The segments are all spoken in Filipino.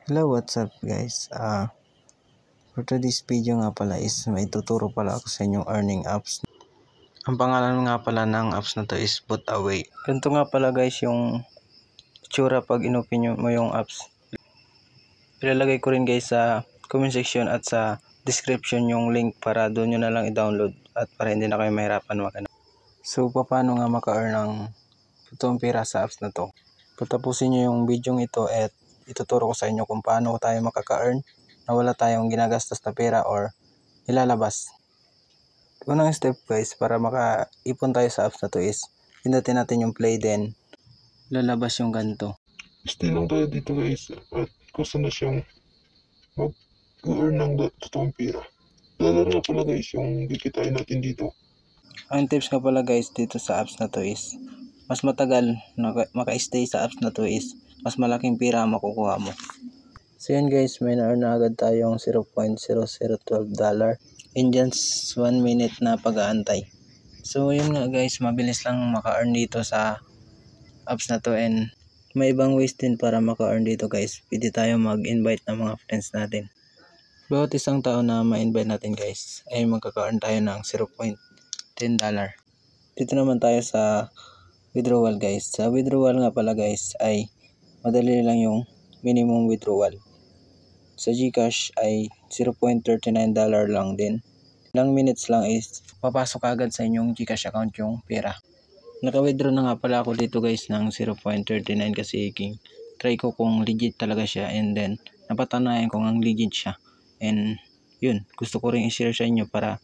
Hello, what's up guys? For today's video nga pala is may tuturo pala ako sa inyong earning apps. Ang pangalan nga pala ng apps na to is Putaway. Ganito nga pala guys yung itsura pag inopen mo yung apps. Ilalagay ko rin guys sa comment section at sa description yung link para doon nyo na lang i-download at para hindi na kayo mahirapan maghanap. So paano nga maka-earn ng totoong pera sa apps na to? Patapusin nyo yung video ito at ituturo ko sa inyo kung paano tayo makaka-earn na wala tayong ginagastos na pera or ilalabas. Unang step guys, para makaipon tayo sa apps na to is pindutin natin yung play, then lalabas yung ganito. Stay lang tayo dito guys at gusto na siyang mag-earn ng totoong pera. Lalaro na pala guys yung kikitain natin dito. Ang tips nga pala guys dito sa apps na to is mas matagal na maka-stay sa apps na to is mas malaking pera ang makukuha mo. So yun guys, may na-earn na agad tayong $0.0012 in just 1 minute na pag-aantay. So yun nga guys, mabilis lang maka-earn dito sa apps na to, and may ibang ways din para maka-earn dito guys. Pwede tayo mag-invite ng mga friends natin. Bawat isang tao na ma-invite natin guys ay magkaka-earn tayo ng $0.10. Dito naman tayo sa withdrawal guys. Sa withdrawal nga pala guys ay madali lang yung minimum withdrawal. Sa GCash ay $0.39 lang din. Ilang minutes lang is papasok agad sa inyong GCash account yung pera. Naka-withdraw na nga pala ako dito guys ng $0.39 kasi try ko kung legit talaga siya, and then napatunayan kung ang legit siya. And yun, gusto ko rin i-share sa inyo para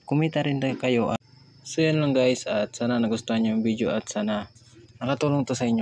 kumita rin kayo. So yun lang guys, at sana nagustuhan nyo yung video at sana nakatulong to sa inyo.